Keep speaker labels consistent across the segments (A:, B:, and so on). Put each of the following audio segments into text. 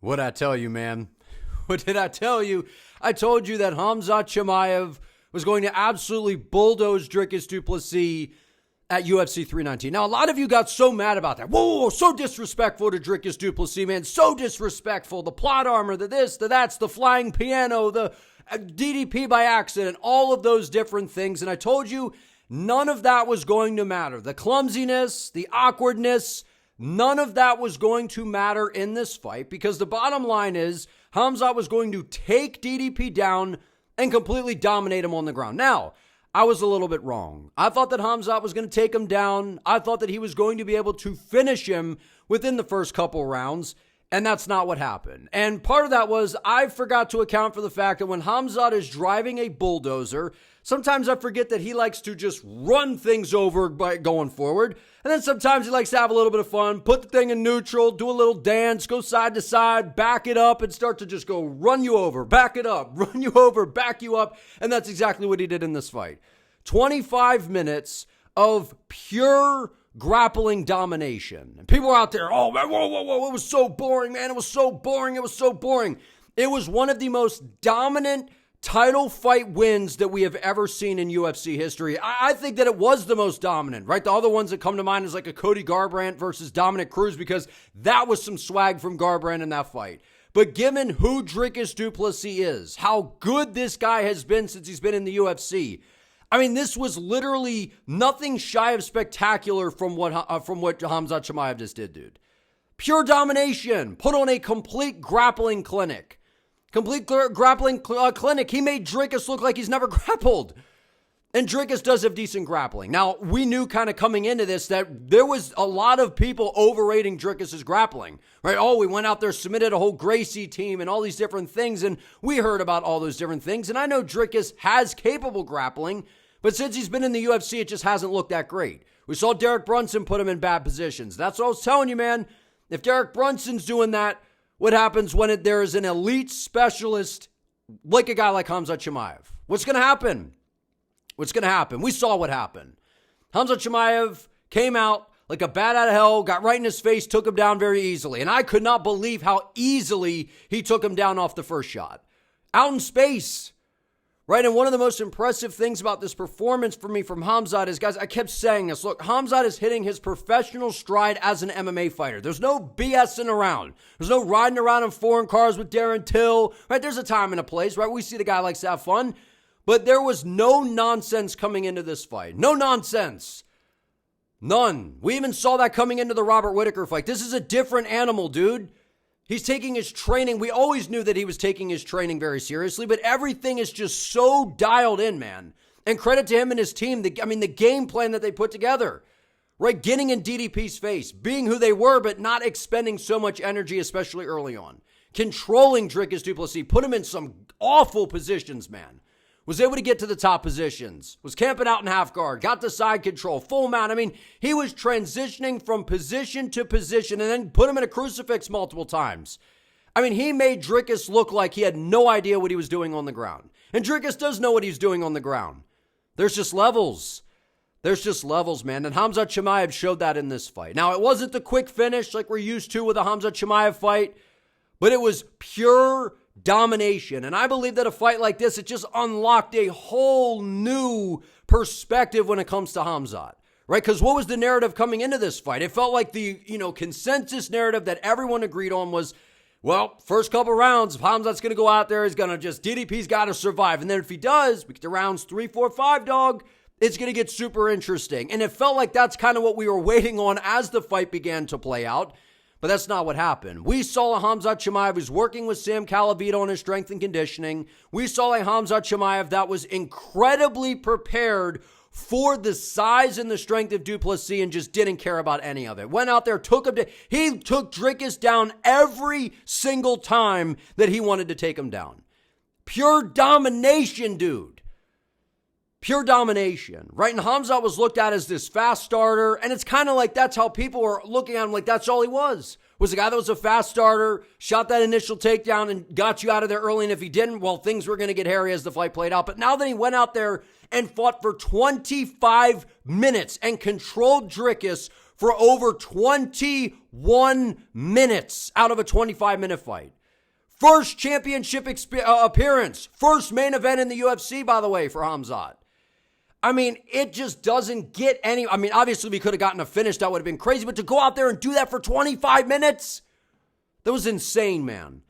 A: What'd I tell you, man? What did I tell you? I told you that Khamzat Chimaev was going to absolutely bulldoze Dricus Du Plessis at UFC 319. Now, a lot of you got so mad about that. Whoa, so disrespectful to Dricus Du Plessis, man. So disrespectful. The plot armor, the this, the that's, the flying piano, the DDP by accident, all of those different things. And I told you none of that was going to matter. The clumsiness, the awkwardness, none of that was going to matter in this fight because the bottom line is Khamzat was going to take DDP down and completely dominate him on the ground. Now, I was a little bit wrong. I thought that Khamzat was going to take him down. I thought that he was going to be able to finish him within the first couple rounds, and that's not what happened. And part of that was I forgot to account for the fact that when Khamzat is driving a bulldozer, sometimes I forget that he likes to just run things over by going forward. And then sometimes he likes to have a little bit of fun, put the thing in neutral, do a little dance, go side to side, back it up, and start to just go run you over, back it up, run you over, back you up. And that's exactly what he did in this fight. 25 minutes of pure grappling domination. And people are out there, oh, man, whoa, it was so boring, man. It was so boring. It was one of the most dominant title fight wins that we have ever seen in UFC history. I think that it was the most dominant, right? The other ones that come to mind is like a Cody Garbrandt versus Dominic Cruz because that was some swag from Garbrandt in that fight. But given who Dricus Du Plessis is, how good this guy has been since he's been in the UFC, I mean, this was literally nothing shy of spectacular from what Khamzat Chimaev just did, dude. Pure domination, put on a complete grappling clinic. He made Dricus look like he's never grappled. And Dricus does have decent grappling. Now, we knew kind of coming into this that there was a lot of people overrating Dricus's grappling, right? Oh, we went out there, submitted a whole Gracie team and all these different things, and we heard about all those different things. And I know Dricus has capable grappling, but since he's been in the UFC, it just hasn't looked that great. We saw Derek Brunson put him in bad positions. That's what I was telling you, man. If Derek Brunson's doing that, what happens when there is an elite specialist like a guy like Khamzat Chimaev? What's going to happen? We saw what happened. Khamzat Chimaev came out like a bat out of hell, got right in his face, took him down very easily. And I could not believe how easily he took him down off the first shot. Out in space, right? And one of the most impressive things about this performance for me from Khamzat is, guys, I kept saying this. Look, Khamzat is hitting his professional stride as an MMA fighter. There's no BSing around. There's no riding around in foreign cars with Darren Till, right? There's a time and a place, right? We see the guy likes to have fun. But there was no nonsense coming into this fight. No nonsense. None. We even saw that coming into the Robert Whittaker fight. This is a different animal, dude. He's taking his training. We always knew that he was taking his training very seriously, but everything is just so dialed in, man. And credit to him and his team. The game plan that they put together, right? Getting in DDP's face, being who they were, but not expending so much energy, especially early on. Controlling Dricus Du Plessis, put him in some awful positions, man. Was able to get to the top positions, was camping out in half guard, got the side control, full mount. I mean, he was transitioning from position to position and then put him in a crucifix multiple times. I mean, he made Dricus look like he had no idea what he was doing on the ground. And Dricus does know what he's doing on the ground. There's just levels. Man. And Khamzat Chimaev showed that in this fight. Now, it wasn't the quick finish like we're used to with a Khamzat Chimaev fight, but it was pure domination. And I believe that a fight like this, it just unlocked a whole new perspective when it comes to Khamzat, right? Because what was the narrative coming into this fight? It felt like the, consensus narrative that everyone agreed on was, well, first couple rounds, if Khamzat's going to go out there, he's going to DDP's got to survive. And then if he does, we get to rounds 3, 4, 5, dog, it's going to get super interesting. And it felt like that's kind of what we were waiting on as the fight began to play out. But that's not what happened. We saw a Khamzat Chimaev who's working with Sam Calavito on his strength and conditioning. We saw a Khamzat Chimaev that was incredibly prepared for the size and the strength of Du Plessis and just didn't care about any of it. Went out there, he took Dricus down every single time that he wanted to take him down. Pure domination, dude. Pure domination, right? And Khamzat was looked at as this fast starter, and it's kind of like that's how people were looking at him, like that's all he was a guy that was a fast starter, shot that initial takedown and got you out of there early, and if he didn't, well, things were going to get hairy as the fight played out. But now that he went out there and fought for 25 minutes and controlled Dricus for over 21 minutes out of a 25-minute fight. First championship appearance. First main event in the UFC, by the way, for Khamzat. I mean, it just doesn't get any... I mean, obviously we could have gotten a finish. That would have been crazy. But to go out there and do that for 25 minutes, that was insane, man.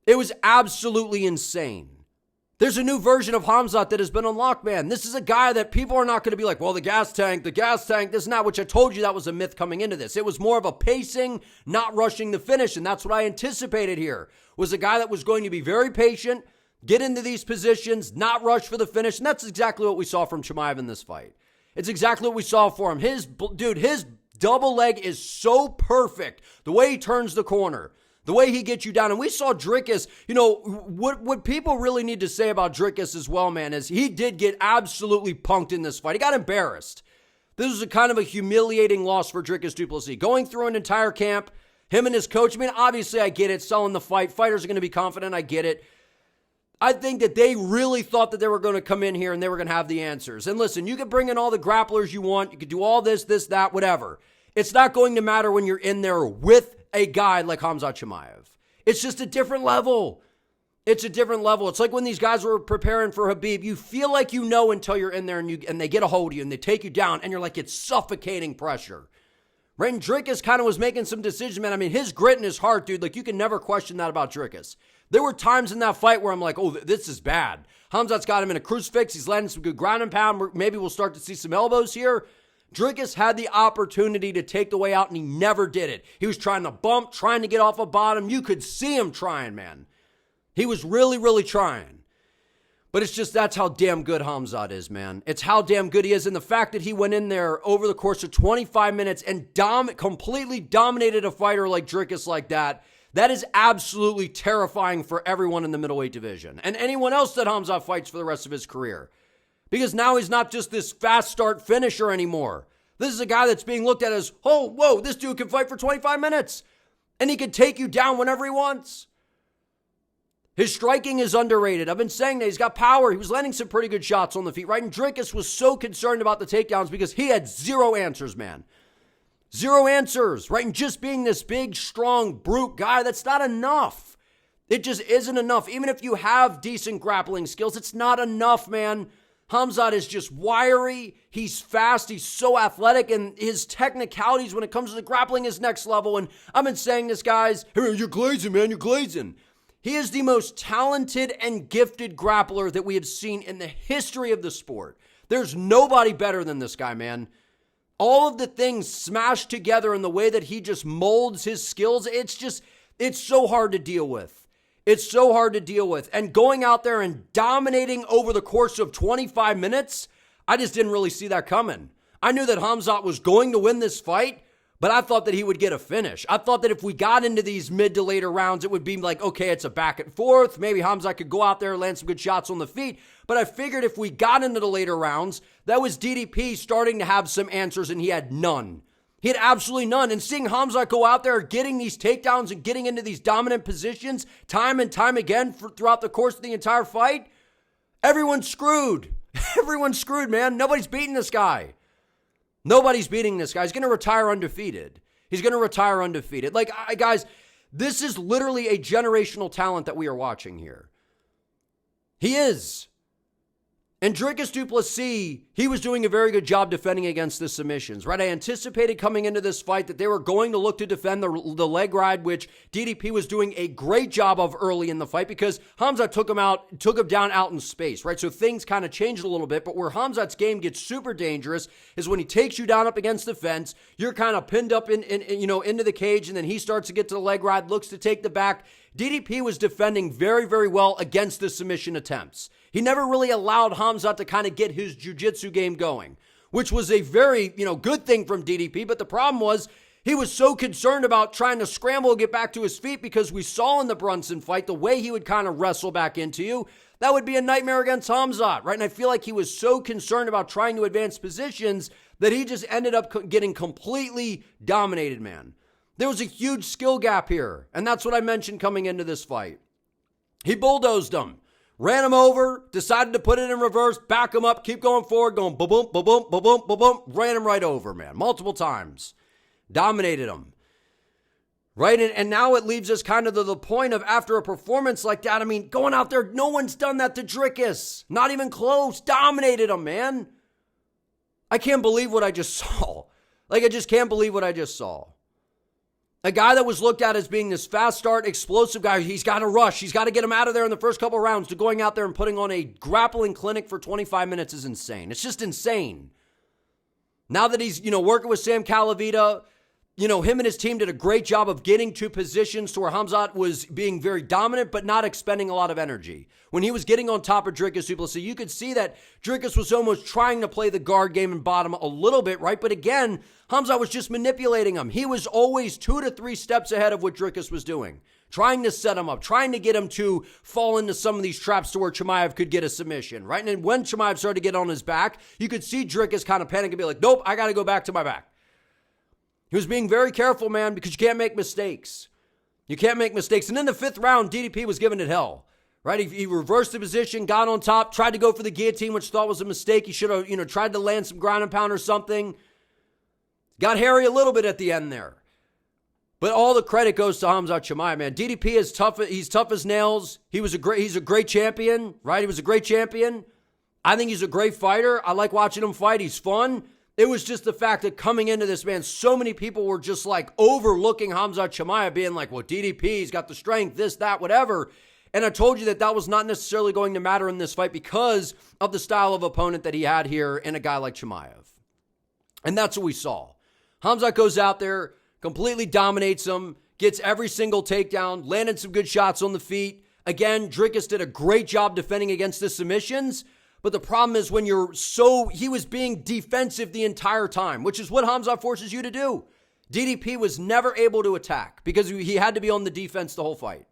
A: It was absolutely insane. There's a new version of Khamzat that has been unlocked, man. This is a guy that people are not going to be like, well, the gas tank, this and that, which I told you that was a myth coming into this. It was more of a pacing, not rushing the finish, and that's what I anticipated here, was a guy that was going to be very patient, get into these positions, not rush for the finish, and that's exactly what we saw from Chimaev in this fight. It's exactly what we saw for him. His double leg is so perfect, the way he turns the corner. The way he gets you down. And we saw Dricus, what people really need to say about Dricus as well, man, is he did get absolutely punked in this fight. He got embarrassed. This was a kind of a humiliating loss for Dricus Du Plessis. Going through an entire camp, him and his coach, I mean, obviously I get it, selling the fight. Fighters are going to be confident, I get it. I think that they really thought that they were going to come in here and they were going to have the answers. And listen, you can bring in all the grapplers you want. You could do all this, that, whatever. It's not going to matter when you're in there with a guy like Khamzat Chimaev. It's just a different level. It's a different level. It's like when these guys were preparing for Khabib. You feel like you know until you're in there and they get a hold of you and they take you down and you're like, it's suffocating pressure. Right? And Dricus kind of was making some decisions, man. I mean, his grit and his heart, dude, like you can never question that about Dricus. There were times in that fight where I'm like, oh, this is bad. Khamzat's got him in a crucifix. He's landing some good ground and pound. Maybe we'll start to see some elbows here. Dricus had the opportunity to take the way out, and he never did it. He was trying to bump, trying to get off a bottom. You could see him trying, man. He was really, really trying. But it's just that's how damn good Khamzat is, man. It's how damn good he is, and the fact that he went in there over the course of 25 minutes and completely dominated a fighter like Dricus like that, that is absolutely terrifying for everyone in the middleweight division and anyone else that Khamzat fights for the rest of his career. Because now he's not just this fast start finisher anymore. This is a guy that's being looked at as, oh, whoa, this dude can fight for 25 minutes. And he can take you down whenever he wants. His striking is underrated. I've been saying that he's got power. He was landing some pretty good shots on the feet, right? And Dricus was so concerned about the takedowns because he had zero answers, man. Zero answers, right? And just being this big, strong, brute guy, that's not enough. It just isn't enough. Even if you have decent grappling skills, it's not enough, man. Khamzat is just wiry, he's fast, he's so athletic, and his technicalities when it comes to the grappling is next level. And I've been saying this, guys, hey, you're glazing, man, you're glazing. He is the most talented and gifted grappler that we have seen in the history of the sport. There's nobody better than this guy, man. All of the things smashed together in the way that he just molds his skills, it's so hard to deal with. It's so hard to deal with. And going out there and dominating over the course of 25 minutes, I just didn't really see that coming. I knew that Khamzat was going to win this fight, but I thought that he would get a finish. I thought that if we got into these mid to later rounds, it would be like, okay, it's a back and forth. Maybe Khamzat could go out there and land some good shots on the feet. But I figured if we got into the later rounds, that was DDP starting to have some answers, and he had none. He had absolutely none. And seeing Khamzat go out there getting these takedowns and getting into these dominant positions time and time again throughout the course of the entire fight, everyone's screwed. Everyone's screwed, man. Nobody's beating this guy. Nobody's beating this guy. He's going to retire undefeated. He's going to retire undefeated. Like, guys, this is literally a generational talent that we are watching here. He is. And Dricus Du Plessis, he was doing a very good job defending against the submissions, right? I anticipated coming into this fight that they were going to look to defend the leg ride, which DDP was doing a great job of early in the fight because Khamzat took him down out in space, right? So things kind of changed a little bit, but where Khamzat's game gets super dangerous is when he takes you down up against the fence, you're kind of pinned up into the cage, and then he starts to get to the leg ride, looks to take the back. DDP was defending very, very well against the submission attempts. He never really allowed Khamzat to kind of get his jiu-jitsu game going, which was a very, good thing from DDP. But the problem was he was so concerned about trying to scramble and get back to his feet because we saw in the Brunson fight the way he would kind of wrestle back into you. That would be a nightmare against Khamzat, right? And I feel like he was so concerned about trying to advance positions that he just ended up getting completely dominated, man. There was a huge skill gap here, and that's what I mentioned coming into this fight. He bulldozed him. Ran him over, decided to put it in reverse, back him up, keep going forward, going ba-boom, ba-boom, ba-boom, ba-boom. Ran him right over, man, multiple times. Dominated him. Right? And now it leaves us kind of to the point of after a performance like that, I mean, going out there, no one's done that to Dricus. Not even close. Dominated him, man. I can't believe what I just saw. Like, I just can't believe what I just saw. A guy that was looked at as being this fast start, explosive guy, he's got to rush. He's got to get him out of there in the first couple rounds, to going out there and putting on a grappling clinic for 25 minutes is insane. It's just insane. Now that he's, working with Sam Calavita, him and his team did a great job of getting to positions to where Khamzat was being very dominant, but not expending a lot of energy. When he was getting on top of Dricus Du Plessis, you could see that Dricus was almost trying to play the guard game and bottom a little bit, right? But again, Khamzat was just manipulating him. He was always 2 to 3 steps ahead of what Dricus was doing, trying to set him up, trying to get him to fall into some of these traps to where Chimaev could get a submission, right? And then when Chimaev started to get on his back, you could see Dricus kind of panic and be like, nope, I got to go back to my back. He was being very careful, man, because you can't make mistakes. You can't make mistakes. And in the 5th round, DDP was giving it hell, right? He reversed the position, got on top, tried to go for the guillotine, which thought was a mistake. He should have, tried to land some ground and pound or something. Got hairy a little bit at the end there. But all the credit goes to Khamzat Chimaev, man. DDP is tough. He's tough as nails. He's a great champion, right? He was a great champion. I think he's a great fighter. I like watching him fight. He's fun. It was just the fact that coming into this, man, so many people were just like overlooking Khamzat Chimaev, being like, well, DDP's got the strength, this, that, whatever. And I told you that was not necessarily going to matter in this fight because of the style of opponent that he had here in a guy like Chimaev. And that's what we saw. Khamzat goes out there, completely dominates him, gets every single takedown, landed some good shots on the feet. Again, Dricus did a great job defending against the submissions. But the problem is when he was being defensive the entire time, which is what Khamzat forces you to do. DDP was never able to attack because he had to be on the defense the whole fight.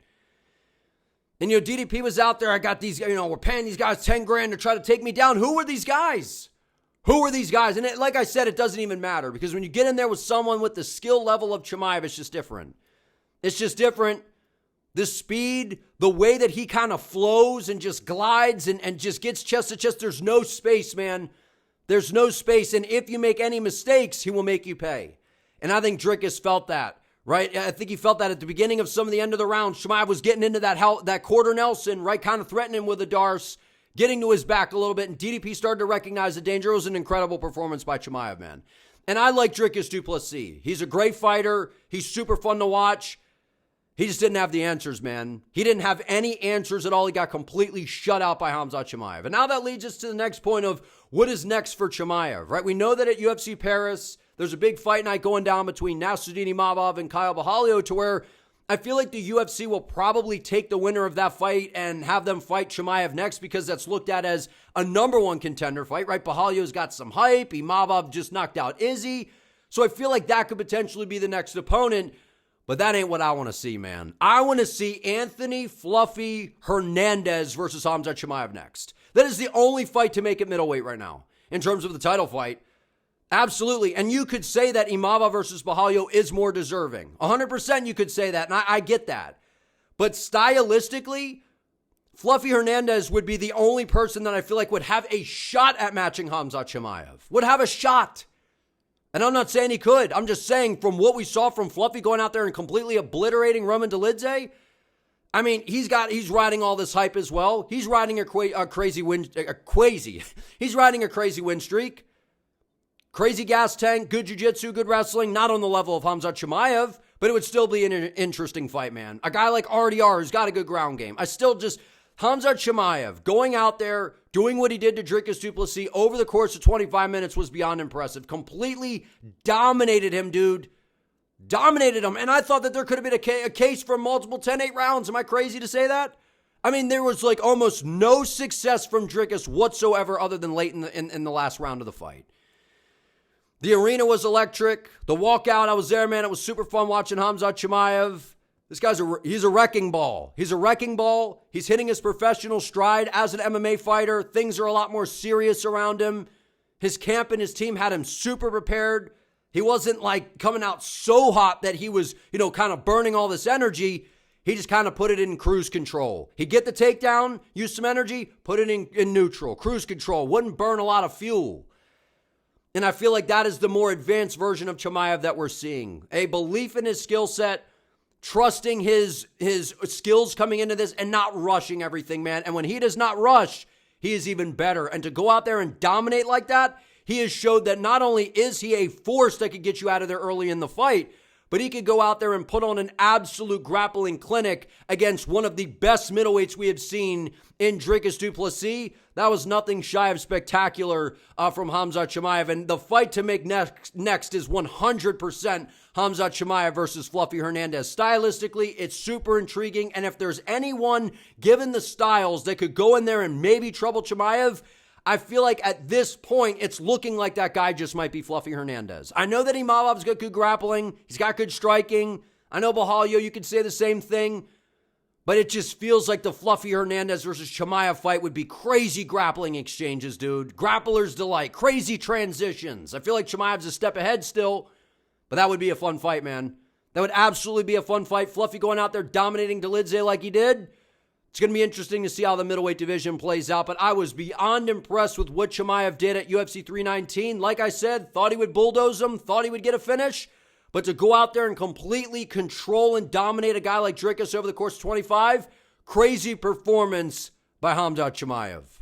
A: And, DDP was out there. I got these, we're paying these guys $10,000 to try to take me down. Who were these guys? Who are these guys? And like I said, it doesn't even matter because when you get in there with someone with the skill level of Chimaev, it's just different. It's just different. The speed, the way that he kind of flows and just glides and just gets chest to chest, there's no space, man. There's no space. And if you make any mistakes, he will make you pay. And I think Dricus felt that, right? I think he felt that at the beginning of some of the end of the round. Chimaev was getting into that quarter Nelson, right? Kind of threatening him with a Darce, getting to his back a little bit. And DDP started to recognize the danger. It was an incredible performance by Chimaev, man. And I like Dricus Du Plessis. He's a great fighter. He's super fun to watch. He just didn't have the answers, man. He didn't have any answers at all. He got completely shut out by Khamzat Chimaev. And now that leads us to the next point of what is next for Chimaev, right? We know that at UFC Paris, there's a big fight night going down between Nassourdine Imavov and Kyle Bahalio to where I feel like the UFC will probably take the winner of that fight and have them fight Chimaev next because that's looked at as a number one contender fight, right? Bahalio's got some hype. Imavov just knocked out Izzy. So I feel like that could potentially be the next opponent. But that ain't what I want to see, man. I want to see Anthony Fluffy Hernandez versus Khamzat Chimaev next. That is the only fight to make it middleweight right now in terms of the title fight. Absolutely. And you could say that Imavov versus Bahalio is more deserving. 100% you could say that, and I get that. But stylistically, Fluffy Hernandez would be the only person that I feel like would have a shot at matching Khamzat Chimaev. Would have a shot. And I'm not saying he could. I'm just saying from what we saw from Fluffy going out there and completely obliterating Roman Dolidze, I mean, he's riding all this hype as well. He's riding he's riding a crazy win streak. Crazy gas tank, good jiu-jitsu, good wrestling, not on the level of Khamzat Chimaev, but it would still be an interesting fight, man. A guy like RDR who's got a good ground game. Khamzat Chimaev going out there, doing what he did to Dricus Du Plessis over the course of 25 minutes was beyond impressive. Completely dominated him, dude. Dominated him. And I thought that there could have been a case for multiple 10-8 rounds. Am I crazy to say that? I mean, there was like almost no success from Dricus whatsoever other than late in the last round of the fight. The arena was electric. The walkout, I was there, man. It was super fun watching Khamzat Chimaev. This guy's he's a wrecking ball. He's a wrecking ball. He's hitting his professional stride as an MMA fighter. Things are a lot more serious around him. His camp and his team had him super prepared. He wasn't like coming out so hot that he was, kind of burning all this energy. He just kind of put it in cruise control. He'd get the takedown, use some energy, put it in neutral, cruise control. Wouldn't burn a lot of fuel. And I feel like that is the more advanced version of Chimaev that we're seeing. A belief in his skill set, trusting his skills coming into this, and not rushing everything, man. And when he does not rush, he is even better. And to go out there and dominate like that, he has showed that not only is he a force that could get you out of there early in the fight, but he could go out there and put on an absolute grappling clinic against one of the best middleweights we have seen in Dricus Du Plessis. That was nothing shy of spectacular from Khamzat Chimaev. And the fight to make next is 100% Khamzat Chimaev versus Fluffy Hernandez. Stylistically, it's super intriguing. And if there's anyone, given the styles, that could go in there and maybe trouble Chimaev, I feel like at this point, it's looking like that guy just might be Fluffy Hernandez. I know that Imamov's got good grappling. He's got good striking. I know Bahalio, you could say the same thing. But it just feels like the Fluffy Hernandez versus Chimaev fight would be crazy grappling exchanges, dude. Grappler's delight. Crazy transitions. I feel like Chimaev's a step ahead still. But that would be a fun fight, man. That would absolutely be a fun fight. Fluffy going out there dominating Dolidze like he did. It's going to be interesting to see how the middleweight division plays out, but I was beyond impressed with what Chimaev did at UFC 319. Like I said, thought he would bulldoze him, thought he would get a finish, but to go out there and completely control and dominate a guy like Dricus over the course of 25, crazy performance by Khamzat Chimaev.